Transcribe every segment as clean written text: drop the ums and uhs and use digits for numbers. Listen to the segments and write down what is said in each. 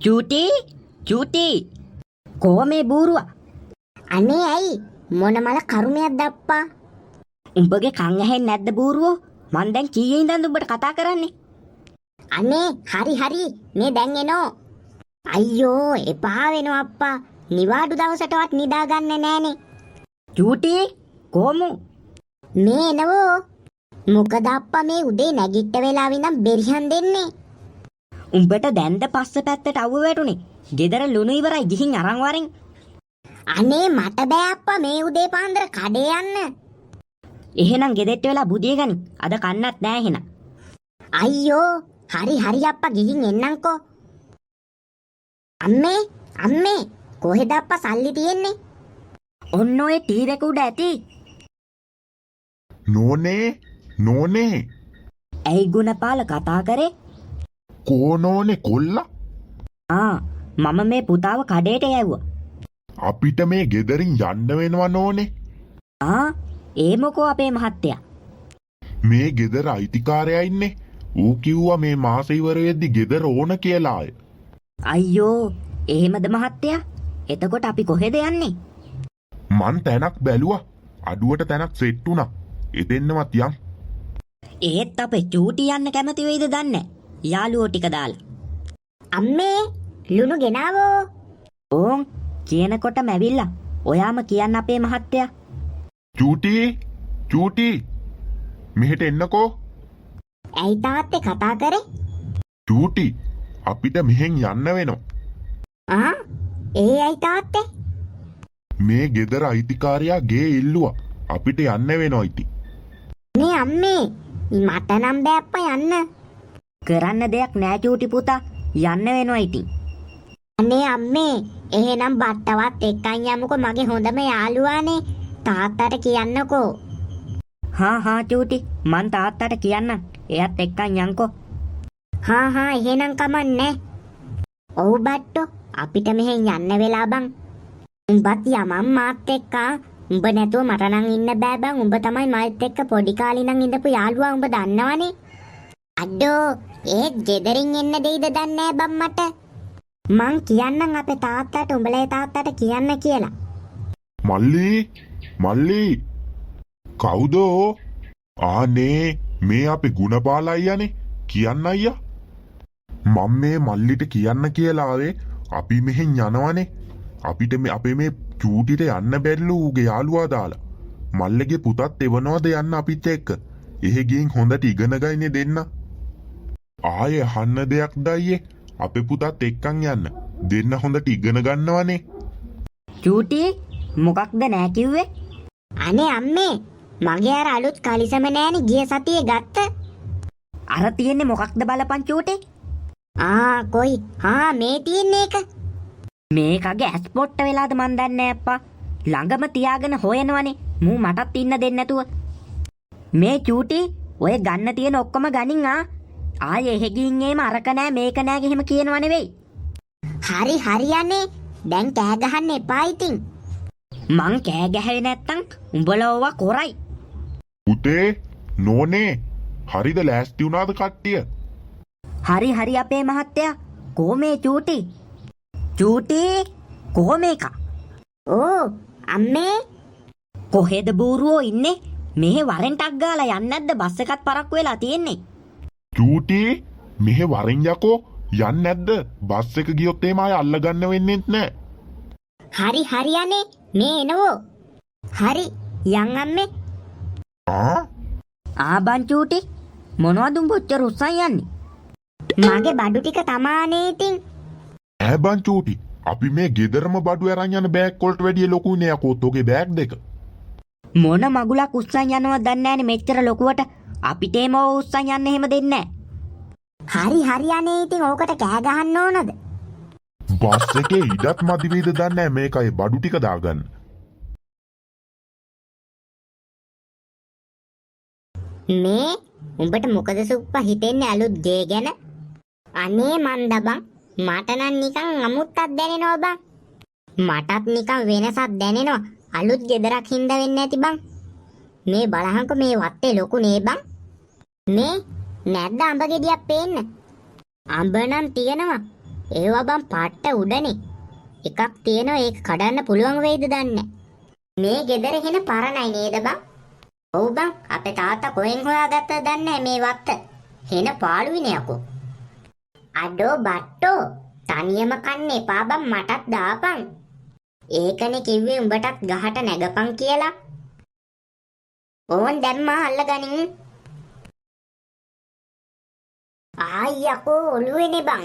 චූටි චූටි කොහමේ බූරුවා අනේ ඇයි මොන මල කරුමයක්ද අප්පා? උඹගේ කන් ඇහෙන්නේ නැද්ද බූරුවෝ? මං දැන් කීයේ ඉඳන්ද උඹට කතා කරන්නේ? අනේ හරි මේ දැන් එනෝ. අයියෝ එපා වෙනවා අප්පා. නිවාඩු දවසටවත් නිදාගන්නේ නෑනේ. චූටි කොහොමු මේ එනවෝ. මොකද අප්පා මේ උදේ නැගිට වෙලාව ඉඳන් බෙරිහන් දෙන්නේ. උඹට දැන්ද පස්ස පැත්තට අවුව වැටුනේ. ගෙදර ලුණු ඉවරයි ගිහින් අරන් වරින්. අනේ මට බෑ අප්පා මේ උදේ පාන්දර කඩේ යන්න. එහෙනම් ගෙදෙට්ට වෙලා බුදිය ගනි. අද කන්නත් නෑ එහෙනම්. අයියෝ හරි අප්පා ගිහින් එන්නම්කෝ. අම්මේ කොහෙද අප්පා සල්ලි තියෙන්නේ? ඔන්න ඔය ටීවී එක උඩ ඇති. නෝනේ ඇයි ගුණපාල කතා කරේ? කෝනෝනේ කොල්ලා මම මේ පුතාව කඩේට යවුවා. අපිට මේ ගෙදරින් යන්න වෙනවා නෝනේ. ඒ මොකෝ අපේ මහත්තයා? මේ ගෙදර අයිතිකාරයා ඉන්නේ. ඌ කිව්වා මේ මාස ඉවර වෙද්දි ගෙදර ඕන කියලා ආය. අයියෝ එහෙමද මහත්තයා? එතකොට අපි කොහෙද යන්නේ? මං තැනක් බැලුවා. අඩුවට තැනක් සෙට් වුණා. එතෙන්නවත් යන්. ඒත් අපේ චූටි යන්න කැමති වෙයිද දන්නේ? යාළුවෝ ටික දාලා. අම්මේ ලුණු ගෙනාවෝ. ඕන් කියනකොටම ඇවිල්ලා. ඔයාම කියන්න අපේ මහත්තයා. චූටි මෙහෙට එන්නකෝ. ඇයි තාත්තේ කතා කරේ? චූටි අපිට මෙහෙන් යන්න වෙනවා. ඒ ඇයි තාත්තේ? මේ ගෙදර අයිතිකාරයා ගේ ඉල්ලුවා. අපිට යන්න වෙනවා ඉතින්. නේ අම්මේ මට නම් බෑ අප්පා යන්න. කරන්න දෙයක් නෑ චූටි පුතා. යන්න වෙනවා ඉතින්. අනේ අම්මේ එහෙනම් බට්ටවත් එක්කන් යමුකෝ මගේ හොඳම යාළුවානේ. තාත්තට කියන්නකෝ. හා චූටි මං තාත්තට කියන්නම්. එයත් එක්කන් යන්කෝ. එහෙනම් කමන්නේ. ඔව් බට්ටෝ අපිට මෙහෙන් යන්න වෙලා බං. උඹත් යමම් මාත් එක්ක. උඹ නැතුව මට නම් ඉන්න බෑ බං. උඹ තමයි මයිත් එක්ක පොඩි කාලේ නම් ඉඳපු යාළුවා උඹ දන්නවනේ. අඩෝ ඒත් ගෙදරින් එන්න දෙයිද දන්නේ නෑ බං මට. මං කියන්නම් අපේ තාත්තට උඹලේ තාත්තට කියන්න කියලා. මල්ලි කවුදෝ? ආනේ මේ අපේ ගුණපාල අයියානේ. කියන්න අයියා. මම මේ මල්ලිට කියන්න කියලා ආවේ අපි මෙහෙන් යනවනේ. අපිට මේ අපේ මේ චූටිට යන්න බැරිලු ඌගේ යාළුවා දාලා. මල්ලගේ පුතත් එවනවද යන්න අපිත් එක්ක. එහෙ ගිහින් හොඳට ඉගෙන ගන්නේ දෙන්න. ආයේ අහන්න දෙයක් දයියේ. අපේ පුතත් එක්කන් යන්න. දෙන්න හොඳට ඉගෙන ගන්නවනේ. චූටි මොකක්ද නෑ කිව්වේ? අනේ අම්මේ මගේ අර අලුත් කලිසම නෑනේ ගිය සතියේ ගත්ත. අර තියෙන්නේ මොකක්ද බලපන් චූටි? කොයි? මේ තියෙන්නේ එක. මේකගේ ඇස් පොට්ට වෙලාද මන් දන්නේ නෑ අප්පා. ළඟම තියාගෙන හොයනවනේ. මූ මටත් ඉන්න දෙන්නේ නැතුව. මේ චූටි ඔය ගන්න තියෙන ඔක්කොම ගනින් ආයේ එහෙ ගිහින් එහෙම අරක නෑ මේක නෑ එහෙම කියනව නෙවෙයි. හරියන්නේ. දැන් කෑ ගහන්න එපා ඉතින්. මං කෑ ගැහුවේ නැත්තම් උඹලවව කොරයි. පුතේ නෝනේ හරිද ලෑස්ති වුණාද කට්ටිය? හරි අපේ මහත්තයා. කොහමේ චූටි කොහමේක? ඕ අම්මේ කොහෙද බූරුවෝ ඉන්නේ? මෙහෙ වරෙන්ටක් ගාලා යන්නේ නැද්ද? බස් එකත් පරක්කු වෙලා තියෙන්නේ. චූටි මෙහෙ වරින් යකෝ යන්නේ නැද්ද? බස් එක ගියොත් එහෙම ආය අල්ලගන්න වෙන්නේත් නැහැ. හරියන්නේ මේ එනවෝ. හරි යන් අම්මේ. බං චූටි මොනවද උඹ ඔච්චර උස්සන් යන්නේ? මගේ බඩු ටික තමානේ ඉතින්. බං චූටි අපි මේ ගෙදරම බඩු අරන් යන බෑග් වලට වැඩිය ලොකුනේ යකෝ ඔතෝගේ බෑග් දෙක. මොන මගුලක් උස්සන් යනවද දන්නේ නැනේ මෙච්චර ලොකුවට. අපිට එම උස්සන් යන්න එහෙම දෙන්නේ නැහැ. හරියන්නේ ඉතින් ඕකට කෑ ගහන්න ඕනද? බස් එකේ ඉඩත් මදි වේද දන්නේ නැහැ මේකයි බඩු ටික දාගන්න. මේ උඹට මොකද සුප්පා හිතෙන්නේ අලුත් ගේ ගැන? අනේ මන්ද බං මට නම් නිකන් අමුත්තක් දැනෙනවා බං. මටත් නිකන් වෙනසක් දැනෙනවා. අලුත් ගෙදරක් හින්දා වෙන්නේ නැති බං. මේ බලහන්කො මේ වත්තේ ලොකු නේ බං. මේ නැද්ද අඹ ගෙඩියක් පේන්න? අඹ නම් තියෙනවා. ඒවා බං පාට්ට උඩනේ. එකක් තියෙනවා ඒක කඩන්න පුළුවන් වෙයිද දන්නේ. මේ ගෙදර හෙන පරණයි නේද බං? ඔව් බං අපේ තාත්තා කොහෙන් හොයාගත්තද දන්නේ මේ වත්ත. හෙන පාළුවිනේ යකෝ. අඩෝ බට්ටෝ තනියම කන්න එපා බං මටත් දාපන්. ඒකනේ කිව්වේ උඹටත් ගහට නැගපන් කියලා. ඕන් දැම්මා අල්ලගනින්. ආයකෝ ඔළුවේනේ බං.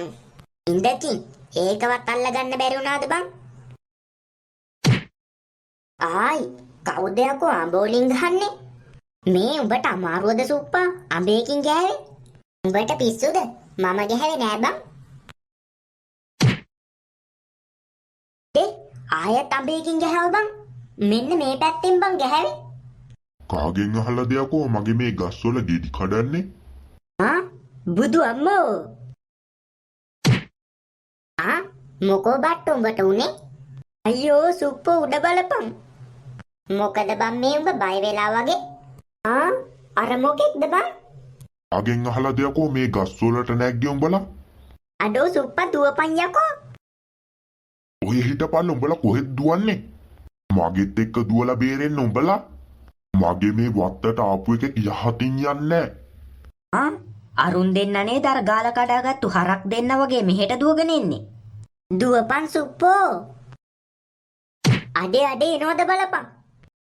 ඉඳකින් ඒකවත් අල්ලගන්න බැරි වුණාද බං? ආයි කවුද යකෝ අඹෝලින් ගහන්නේ? මේ උඹට අමාරුවද සුප්පා අඹේකින් ගෑවේ? උඹට පිස්සුද? මම ගැහැවේ නෑ බං. ආයෙත් අඹේකින් ගැහැව බං. මෙන්න මේ පැත්තෙන් බං ගැහැවේ. කාගෙන් අහලාද යකෝ මගේ මේ ගස්වල ගෙඩි කඩන්නේ? ආ බුදු අම්මෝ. ආ මොකෝ බට්ට උඹට උනේ? අයියෝ සුප්පෝ උඩ බලපන්. මොකද බං මේ උඹ බය වෙලා වගේ? ආ අර මොකෙක්ද බං? කාගෙන් අහලාද යකෝ මේ ගස්වලට නැග්ගේ උඹලා? අඩෝ සුප්පා දුවපන් යකෝ. ඔය හිටපල්ල උඹලා කොහෙද දුවන්නේ? මගෙත් එක්ක දුවලා බේරෙන්න උඹලා. මගේ මේ වත්තට ආපු එකෙක් යහතින් යන්නේ. ආ අරුන් දෙන්න නේද අර ගාල කඩාගත්තු හරක් දෙන්න වගේ මෙහෙට දුවගෙන එන්නේ. දුවපන් සුප්පෝ. අඩේ එනවද බලපන්.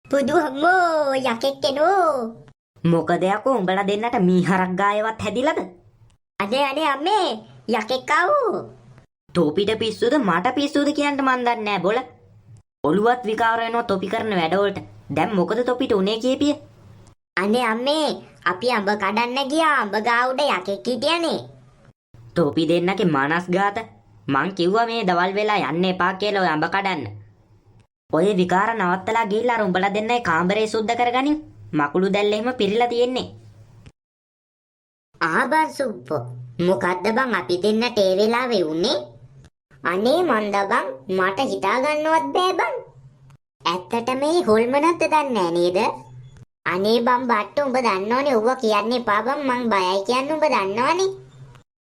පුදු අම්මෝ යකෙක් එනෝ. මොකද යකෝ උඹලා දෙන්නට මීහරක් ගායවත් හැදිලාද? අඩේ අම්මේ යකෙක් ආවෝ. තොපිට පිස්සුද මට පිස්සුද කියන්න මන් දන්නේ නෑ බොල. ඔළුවත් විකාර වෙනවා තොපි කරන වැඩවලට. දැන් මොකද තොපිට උනේ කීපිය? අනේ අම්මේ අපි අඹ කඩන්න ගියා අඹ ගා උඩ යකෙක් හිටියනේ. තොපි දෙන්නගේ මනස්ගාත මං කිව්වා මේ දවල් වෙලා යන්න එපා කියලා ඔය අඹ කඩන්න. ඔය විකාර නවත්තලා ගිහිල්ලා අර උඹලා දෙන්නයි කාමරේ සුද්ධ කරගනින්. මකුළු දැල්ල එහෙම පිරීලා තියෙන්නේ. ආබන් සුප්පෝ මොකද්ද බං අපි දෙන්නට ඒ වෙලාවේ උනේ? අනේ මන්ද බං මට හිතා ගන්නවත් බෑ බං. ඇත්තට මේ හොල්මනක්ද දන්නේ නෑ නේද? අනේ බං බට්ට උඹ දන්නවනේ ඔව්ව කියන්න එපා බං මං බයයි කියන්න උඹ දන්නවනේ.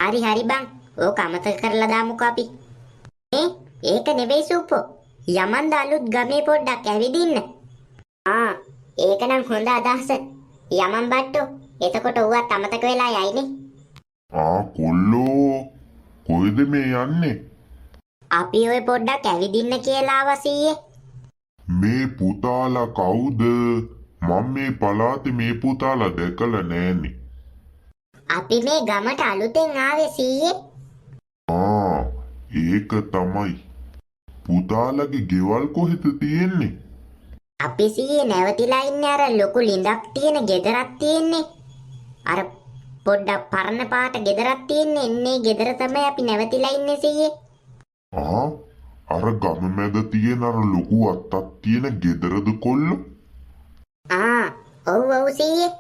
හරි බං ඕක අමතක කරලා දාමුකෝ අපි. ඒක නෙවෙයි සුප්පෝ. යමන්ද අලුත් ගමේ පොඩ්ඩක් ඇවිදින්න. ඒක නම් හොඳ අදහස. යමන් බට්ටෝ එතකොට ඌවත් අමතක වෙලා යයිනේ. කොල්ලෝ කොහෙද මේ යන්නේ? අපි ඔය පොඩ්ඩක් ඇවිදින්න කියලා ආවසීයේ. මේ පුතාලා කවුද? මම මේ පලාතේ මේ පුතාලා දැකලා නෑනේ. අපි මේ ගමට අලුතෙන් ආවේ සීයේ. ඒක තමයි. පුතාලගේ ගෙවල් කොහෙද තියෙන්නේ? අපි සීයේ නැවතිලා ඉන්නේ අර ලොකු ලිඳක් තියෙන ගෙදරක් තියෙන්නේ. අර පොඩ්ඩක් පරණ පාට ගෙදරක් තියෙන්නේ. එන්නේ ගෙදර තමයි අපි නැවතිලා ඉන්නේ සීයේ. අර ගම මැද තියෙන අර ලොකු අත්තක් තියෙන ගෙදරද කොල්ලෝ? ඔව් සීයේ.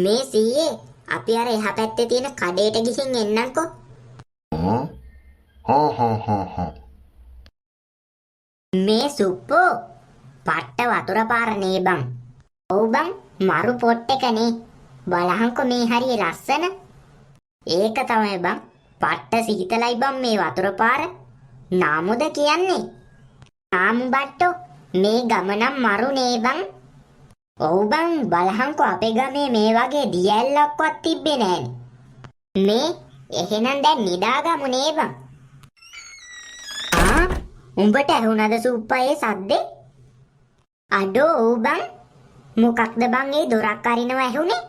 මේ සීයේ අපි අර එහා පැත්තේ තියෙන කඩේට ගිහින් එන්නම්කෝ. මේ සුප්පෝ පට්ට වතුර පාර නේ බං. ඔව් බං මරු පොට් එකනේ. බලහන්කො මේ හරිය ලස්සන. ඒක තමයි බං පට්ට සීතලයි බං මේ වතුර පාර. නාමුද කියන්නේ? නාමු බට්ටෝ මේ ගමනම් මරු නේ බං. ඔව් බං බලහන්කො අපේ ගමේ මේ වගේ දියැල්ලක්වත් තිබ්බේ නෑනේ. මේ එහෙනම් දැන් නිදාගමු නේ බං. උඹට ඇහුණද සුප්පා සද්දේ? අඩෝ ඔව් බං. මොකක්ද බං ඒ දොරක් අරිනවා ඇහුනේ?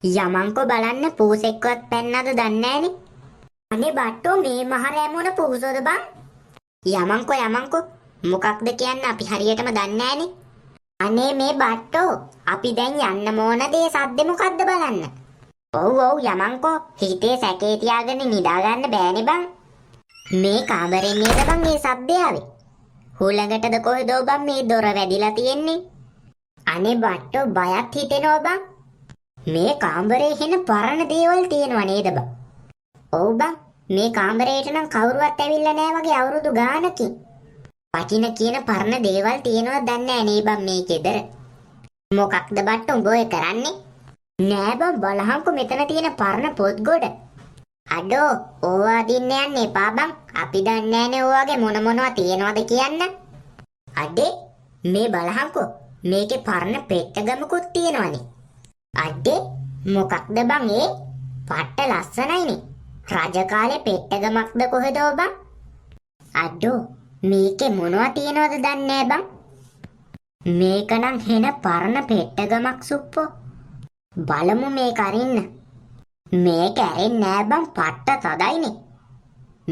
යමන්කෝ බලන්න පූසෙක්වත් පැන්නද දන්නේ නෑනේ. අනේ බට්ටෝ මේ මහරෑ මොන පූසෝද බං? යමන්කෝ මොකක්ද කියන්න අපි හරියටම දන්නේ නෑනේ. අනේ මේ බට්ටෝ අපි දැන් යන්න මොන දේ සද්දේ මොකක්ද බලන්න. ඔව් යමන්කෝ හිතේ සැකේ තියාගෙන නිදා ගන්න බෑනේ බං. මේ කාමරේ නේද බං මේ සද්දේ ආවේ? හුලඟටද කොහෙද බං මේ දොර වැදිලා තියෙන්නේ? අනේ බට්ටෝ බයත් හිතෙනවා බං. මේ කාමරේ හෙන පරණ දේවල් තියෙනවා නේද බං? ඔව් බං මේ කාමරේට නම් කවුරුවත් ඇවිල්ලා නෑ වගේ අවුරුදු ගානකින්. වටින කියන පරණ දේවල් තියෙනවා දන්නේ නෑ නේ බං මේ ගෙදර. මොකක්ද බට්ටෝ උඹ ඔය කරන්නේ? නෑ බං බලහන්කො මෙතන තියෙන පරණ පොත් ගොඩ. අඩෝ ඕවා දින්න යන්න එපා බං. අපි දන්නේ නැනේ ඕවාගේ මොනවා තියනවද කියන්න. අඩේ මේ බලහන්කෝ. මේකේ පරණ පෙට්ටගමකුත් තියෙනවනේ. අඩේ මොකක්ද බං ඒ? පට්ට ලස්සනයිනේ. රජ කාලේ පෙට්ටගමක්ද කොහෙද බං? අඩෝ මේකේ මොනවා තියනවද දන්නේ නැහැ බං. මේක නම් හෙන පරණ පෙට්ටගමක් සුප්පෝ. බලමු මේක අරින්න. මේක ඇරෙන්නේ නෑ බං පට්ට තදයිනේ.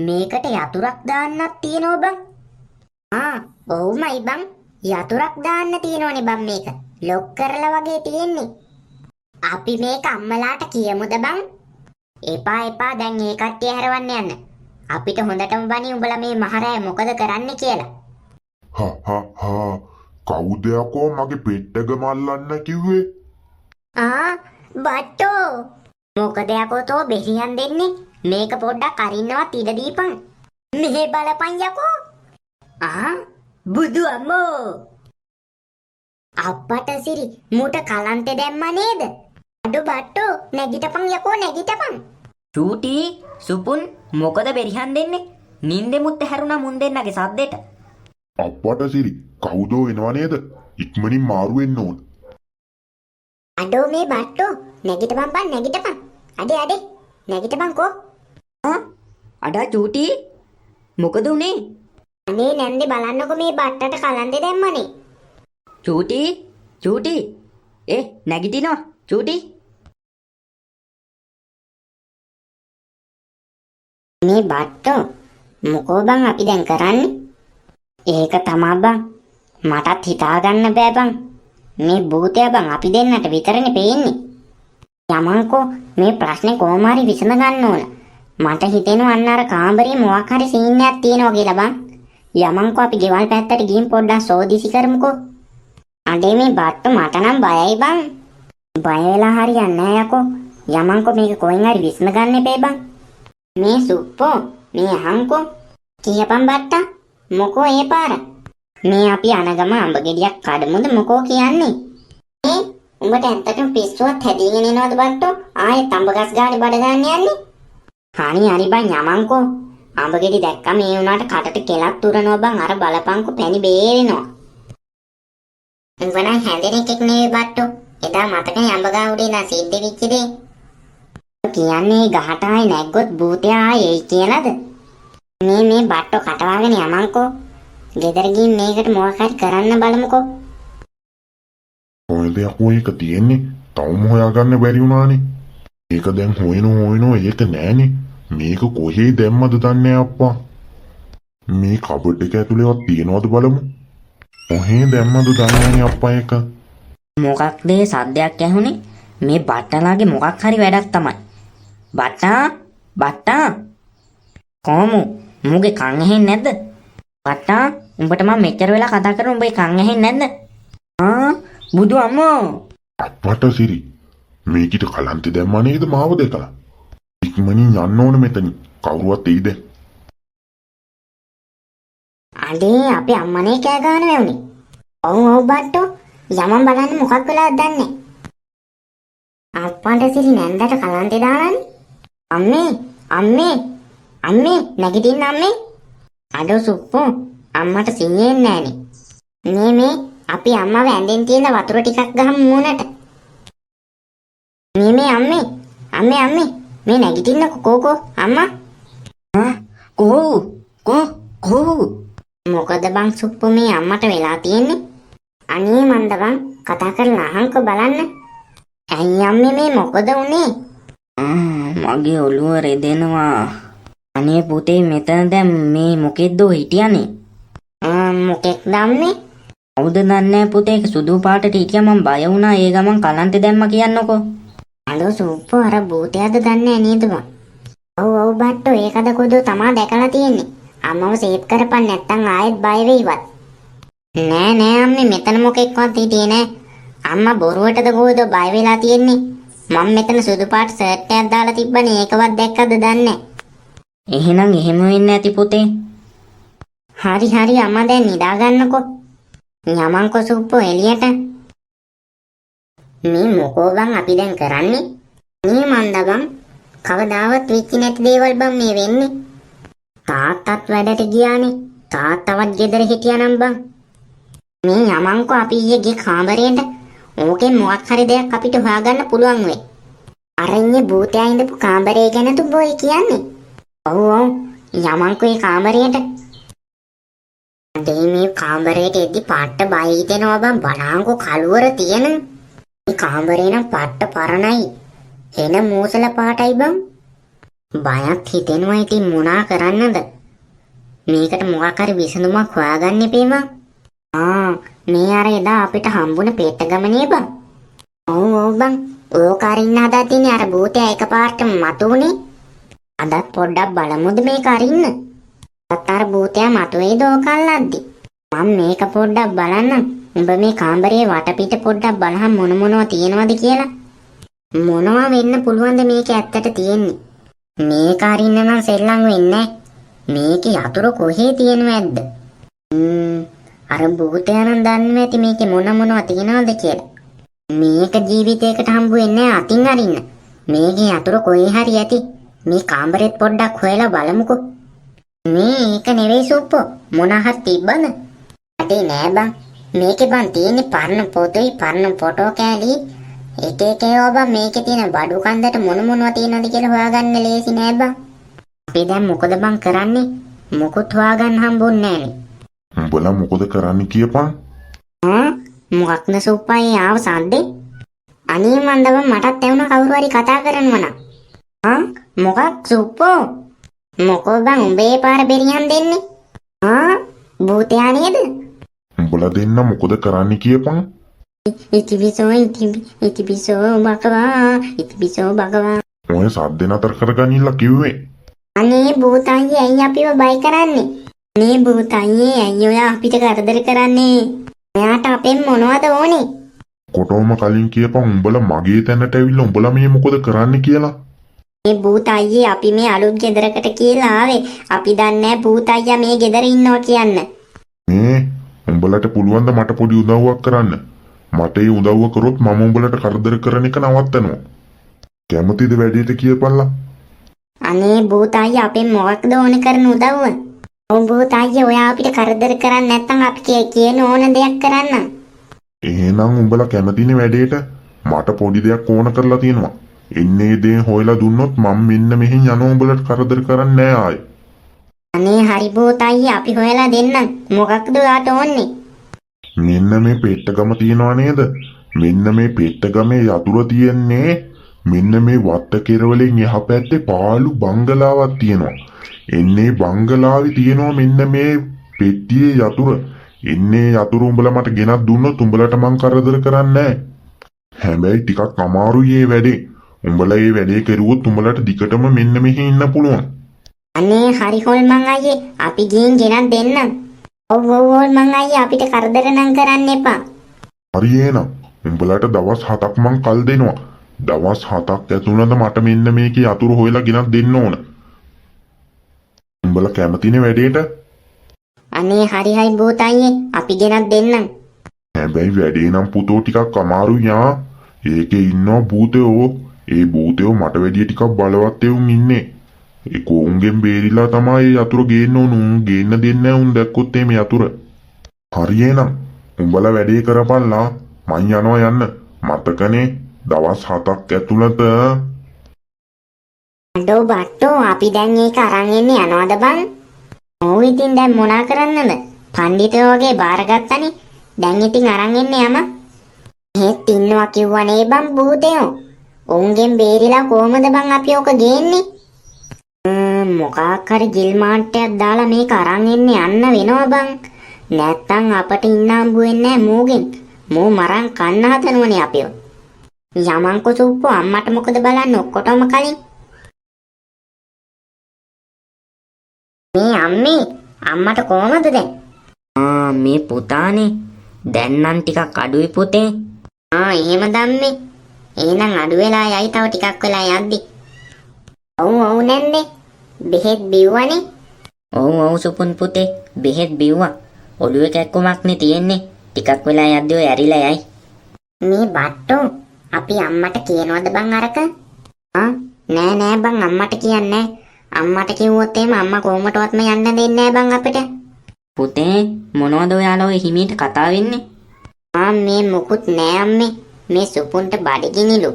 මේකට යතුරක් දාන්නත් තියෙනව බං. ඔව්මයි බං. යතුරක් දාන්න තියෙනවනේ බං මේක. ලොක් කරලා වගේ තියෙන්නේ. අපි මේක අම්මලාට කියමුද බං? එපා දැන් ඒ කට්ටිය හැරවන්න යන්න. අපිට හොඳටම බනි උඹලා මේ මහරෑ මොකද කරන්නේ කියලා. හා කවුද යකෝ මගේ පෙට්ටගම අල්ලන්න කිව්වේ? බට්ටෝ මොකද යකෝ තෝ බෙහියන් දෙන්නේ? මේක පොඩ්ඩක් අරින්නවත් ඉඩ දීපන්. මෙහෙ බලපන් යකෝ. බුදු අම්මෝ. අප්පට සිරි මුට කලන්තේ දැම්මා නේද? අඩු බට්ටෝ නැගිටපන් යකෝ නැගිටපන්. චූටි සුපුන් මොකද බෙරිහන් දෙන්නේ? නින්දෙමුත් හැරුණා මුන් දෙන්නගේ සද්දෙට. අප්පට සිරි කවුදෝ එනවා නේද? ඉක්මනින් මාරු වෙන්න ඕන. අඩෝ මේ බට්ටෝ නැගිටපන් බං නැගිටපන්. අඩේ නැගිටපන් කෝ. අඩා චූටි මොකද උනේ? අනේ නැන්දේ බලන්නකෝ මේ බට්ටට කලන්තේ දැම්මනේ. චූටි නැගිටිනවා චූටි. මේ බට්ටෝ මොකෝ බං අපි දැන් කරන්නේ? ඒක තමා බං මටත් හිතාගන්න බෑ බං. මේ භූතය බං අපි දෙන්නට විතරනේ පේන්නේ. යමන්කෝ මේ ප්‍රශ්නේ කොහොම හරි විසඳ ගන්න ඕන. මට හිතෙනවා අන්න අර කාමරේ මොකක් හරි සීන් එකක් තියෙනවා කියලා බං. යමන්කෝ අපි ගෙවල් පැත්තට ගිහින් පොඩ්ඩක් සෝදිසි කරමුකෝ. අඩේ මේ බට්ටු මට නම් බයයි බං. බය වෙලා හරියන්නේ නැහැ යකෝ. යමන්කෝ මේක කොහෙන් හරි විසඳ ගන්න එපේ බං. මේ සුප්පෝ මේ අහංකෝ කියපන් බට්ටා මොකෝ ඒ පාර මේ අපි අනගම අඹ ගෙඩියක් කඩමුද මොකෝ කියන්නේ? උඹට ඇත්තටම පිස්සුවක් හැදීගෙන එනවද බට්ටෝ? ආයෙත් අඹ ගස් ගානේ බඩ ගන්න යන්නේ? හරි බං යමන්කෝ. අඹ ගෙඩි දැක්කම ඒ උනාට කටට කෙලක් තුරනවා බං. අර බලපංකෝ පැණි බේරෙනවා. උඹ නම් හැදෙන එකෙක් නෙවෙයි බට්ටෝ. එදා මතකයි අඹ ගා උඩේ ඉඳන් සිද්ධ වෙච්ච දේ. කියන්නේ ගහට ආයි නැග්ගොත් භූතයා ආයි එයි කියලාද? මේ බට්ටෝ කටවාගෙන යමන්කෝ. ගෙදර ගිහින් මේකට මොකක් හරි කරන්න බලමුකෝ. කොහෙද යකෝ ඒක තියෙන්නේ? තවම හොයාගන්න බැරි වුණානේ. ඒක දැන් හොයනෝ ඒක නෑනේ. මේක කොහේ දැම්මද දන්නේ අප්පා. මේ කබඩ් එක ඇතුලේවත් තියනවද බලමු. කොහේ දැම්මද දන්නේ නෑනේ අප්පා ඒක. මොකක්ද ඒ සද්දයක් ඇහුනේ? මේ බට්ටලාගේ මොකක් හරි වැඩක් තමයි. බට්ටා කොහොම මුගේ කන් ඇහෙන්නේ නැද්ද? බට්ටා උඹට මම මෙච්චර වෙලා කතා කරන උඹේ කන් ඇහෙන්නේ නැද්ද? බුදු අම්මෝ. අප්පට සිරි මේකිට කලන්තේ දැම්මා නේද මාව දැකලා? ඉක්මනින් යන්න ඕන මෙතනින්. කවුරුවත් එයිද? අඩේ අපේ අම්මනේ කෑ ගන්න වැවුනේ. ඔව් බට්ටෝ යමන් බලන්න මොකක් වෙලාද දන්නේ. අප්පන්ට සිරි නැන්දට කලන්තේ දාලානේ. අම්මේ නැගිටින්න අම්මේ. අඩෝ සුප්පෝ අම්මට සිහියෙන් නෑනේ. මේ අපි අම්මව ඇඳෙන් තියෙන වතුර ටිකක් ගහමු මූණට. මේ අම්මේ මේ නැගිටින්න කෝකෝ අම්මා. කෝ මොකද බං සුප්පු මේ අම්මට වෙලා තියෙන්නේ? අනේ මන්ද බං කතා කරලා අහංක බලන්න. ඇයි අම්මේ මේ මොකද උනේ? මගේ ඔළුව රෙදෙනවා. අනේ පුතේ මෙතන දැන් මේ මොකෙද්ද හිටියනේ? මොකෙක්ද අම්මේ? කවුද දන්නේ පුතේ සුදු පාටට හිටියා මම බය වුණා ඒ ගමන් කලන්තේ දැම්මා කියන්නකෝ. අලෝ සුප්පු අර භූතයද දන්නේ නේද බං? ඔව් බට්ටෝ ඒකද කොදෝ තමා දැකලා තියෙන්නේ. අම්මව සේව් කරපන් නැත්තම් ආයෙත් බය වෙයිවත්. නෑ අම්මේ මෙතන මොකෙක්වත් හිටියේ නෑ. අම්මා බොරුවටද කොහෙද බය වෙලා තියෙන්නේ? මම මෙතන සුදු පාට ෂර්ට් එකක් දාලා තිබ්බනේ ඒකවත් දැක්කද දන්නේ. එහෙනම් එහෙම වෙන්නේ නැති පුතේ. හරි අම්මා දැන් නිදා ගන්නකෝ. යමන්කෝ සුප්පෝ එළියට. මේ මොකෝ බං අපි දැන් කරන්නේ? මේ මන්ද බං කවදාවත් වෙච්ච නැති දේවල් බං මේ වෙන්නේ. තාත්තත් වැඩට ගියානේ. තාත්තවත් ගෙදර හිටියානම් බං. මේ යමන්කෝ අපි ඊයේ ගිය කාමරේට ඕකෙන් මොකක් හරි දෙයක් අපිට හොයාගන්න පුළුවන් වෙයි. අර ඉන්නේ භූතයා ඉඳපු කාමරේ ගැන තුඹ කියන්නේ. ඔව් ඔව් යමන්කෝ ඒ කාමරේට. මේ කාමරේට එද්දි පාට්ට බය හිතෙනවා බං. බලංකෝ කළුවර තියෙන. මේ කාමරේ නම් පාට්ට පරණයි. එන මූසල පාටයි බං. බයක් හිතෙනවා. ඉතින් මොනා කරන්නද? මේකට මොකක් හරි විසඳුමක් හොයාගන්න එපේ බං. මේ අර එදා අපිට හම්බුන පෙට්ටගමනේ බං. ඔව් ඔව් බං. ඕක අරින්න හදා අර භූතයා එකපාරටම මතුනේ. අදත් පොඩ්ඩක් බලමුද මේක අරින්න. අර භූතයා මතුවේද ඕක අල්ලද්දි. මම මේක පොඩ්ඩක් බලන්නම්. උඹ මේ කාමරේ වටපිට පොඩ්ඩක් බලහන් මොනවා තියෙනවද කියලා. මොනවා වෙන්න පුළුවන්ද මේක ඇත්තට තියෙන්නේ. මේක අරින්න නම් සෙල්ලම් වෙන්නේ. මේක යතුරු කොහේ තියෙනවද? අර භූතයා නම් දන්නේ නැති මේකේ මොනවා තියෙනවද කියලා. මේක ජීවිතයකට හම්බ වෙන්නේ අතින් අරින්න. මේකේ යතුරු කොහේ හරි ඇති. මේ කාමරෙත් පොඩ්ඩක් හොයලා බලමුකෝ. මේක නෙවෙයි සුප්පෝ. මොනහක් තිබ්බද? අතේ නෑ බං. මේකේ බං තියෙන්නේ පරණ පොතේ පරණ ෆොටෝ කෑලි. එක එක ඒවා බං මේකේ තියෙන බඩු කන්දට මොනවා තියෙනවද කියලා හොයාගන්න ලේසි නෑ බං. අපි දැන් මොකද බං කරන්නේ? මොකුත් හොයාගන්න හම්බුන්නේ නෑනේ. උඹලා මොකද කරන්න කියපන්? මොකක් නසුප්පයි ආව සද්දේ? අනේ මන්දව මටත් ඇහුණා කවුරු හරි කතා කරනවා නම්. මොකක් සුප්පෝ? මොකෝ බං උඹේ පාර බෙරියන් දෙන්නේ? භූතයා නේද? උඹලා දෙන්න මොකද කරන්න කියපන්? ඉතිබිසෝ බකවා. ඔය සද්ද නතර කරගනින්න කිව්වේ. අනේ භූතයන්ගේ ඇයි අපිව බය කරන්නේ? මේ භූතයන්ගේ ඇයි ඔය අපිට කරදර කරන්නේ? එයාට අපෙන් මොනවද ඕනේ? කොටෝම කලින් කියපන් උඹලා මගේ තැනට ඇවිල්ලා උඹලා මේ මොකද කරන්න කියලා. මේ භූතයන්ගේ අපි මේ අලුත් ගෙදරකට කියලා ආවේ. අපි දන්නේ භූතයන් මේ ගෙදර ඉන්නවා කියන්න. මේ උඹලට පුළුවන් ද මට පොඩි උදව්වක් කරන්න? මට ඒ උදව්ව කරොත් මම උඹලට කරදර කරන එක නවත්තනවා. කැමතිද වැඩේට කියපන්ලා? අනේ භූතයන් අපෙන් මොකක්ද ඕන කරන උදව්ව? ඔව් භූතයන් ඔයා අපිට කරදර කරන්නේ නැත්නම් අපි කියන ඕන දෙයක් කරන්න. එහෙනම් උඹලා කැමතිනේ වැඩේට? මට පොඩි දෙයක් ඕන කරලා තියෙනවා. එන්නේ දේ හොයලා දුන්නොත් මම මෙන්න මෙහෙන් යනවා උඹලට කරදර කරන්නේ නෑ ආයේ. අනේ හරි භූතයන් අපි හොයලා දෙන්නම්. මොකක්ද ඔයාට ඕනේ? මෙන්න මේ පෙට්ටගම තියනවා නේද? මෙන්න මේ පෙට්ටගමේ යතුරු තියෙන්නේ මෙන්න මේ වත්ත කෙරවලින් එහා පැත්තේ පාළු බංගලාවක් තියෙනවා. එන්නේ බංගලාවේ තියෙනවා මෙන්න මේ පෙට්ටියේ යතුරු. එන්නේ යතුරු උඹලා මට ගෙනත් දුන්නොත් උඹලට මං කරදර කරන්නේ නෑ. හැබැයි ටිකක් අමාරුයි මේ වැඩේ. උඹලා මේ වැඩේ කරුවොත් උඹලට දිගටම මෙන්න මෙහි ඉන්න පුළුවන්. අනේ හරි හොල්මන් අයියේ අපි ගිහින් ගෙනත් දෙන්නම්. ඔව් මං අයියේ අපිට කරදර නම් කරන්න එපා. හරි එහෙනම් උඹලට දවස් 7ක් මං කල් දෙනවා. දවස් 7ක් ඇතුළත මට මෙන්න මේකේ යතුරු හොයලා ගෙනත් දෙන්න ඕන. උඹලා කැමතිනේ වැඩේට? අනේ හරි භූතයන් අපි ගෙනත් දෙන්නම්. හැබැයි වැඩේ නම් පුතෝ ටිකක් අමාරුයි යා. ඒකේ ඉන්නවා භූතයෝ. ඒ භූතයෝ මට වැඩිය ටිකක් බලවත් එවුන් ඉන්නේ. ඒ කොවුන්ගෙන් බේරිලා තමයි යතුරු ගේන්න ඕන. උන් ගේන්න දෙන්නේ නැහැ උන් දැක්කොත් මේ යතුරු. හරි එහෙනම් උඹලා වැඩේ කරපල්ලා මං යනවා යන්න. මතකනේ දවස් 7ක් ඇතුළත. අඩෝ බට්ටෝ අපි දැන් ඒක අරන් එන්නේ යනවද බං? ඔව් ඉතින් දැන් මොනා කරන්නද? පඬිතුයෝ වගේ බාරගත්තනේ. දැන් ඉතින් අරන් එන්නේ යම. හෙත් ඉන්නවා කිව්වනේ බං භූතයෝ. උන්ගෙන් බේරිලා කොහමද බං අපි ඔක ගේන්නේ? මොකක් හරි ජිල් මාට්ටයක් දාලා මේක අරන් එන්නේ යන්න වෙනවා බං. නැත්තම් අපට ඉන්න හම්බ වෙන්නේ නැහැ මූගෙන්. මූ මරන් කන්න හදනවනේ අපිව. යමන්කෝ සුප්පෝ අම්මට මොකද බලන්න ඔක්කොටම කලින්. මේ අම්මට කොහමද දැන්? මේ පුතානේ දැන් නම් ටිකක් අඩුයි පුතේ. එහෙම දම්මේ. එහෙනම් අඩු වෙලා යයි තව ටිකක් වෙලා යද්දි. ඔව් නැන්නේ. බෙහෙත් බිව්වනේ. ඔව් සුපුන් පුතේ බෙහෙත් බිව්වා. ඔළුවේ කැක්කුමක්නේ තියෙන්නේ. ටිකක් වෙලා යද්දි ඔය ඇරිලා යයි. මේ බට්ටෝ අපි අම්මට කියනවද බං අරක? නෑ නෑ බං අම්මට කියන්නේ. අම්මට කිව්වොත් එහෙම අම්මා කොහොමටවත්ම යන්න දෙන්නේ නෑ බං අපිට. පුතේ මොනවද ඔයාලා ඔය හිමීට කතා වෙන්නේ? මේ මොකුත් නෑ අම්මේ. මේ සුපුන්ට බඩගිනිලු.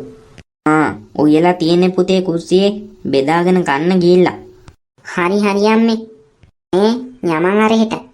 උයලා තියෙන්නේ පුතේ කුස්සියේ බෙදාගෙන ගන්න ගිහිල්ලා. හරි අම්මේ. යමන් අර හෙට.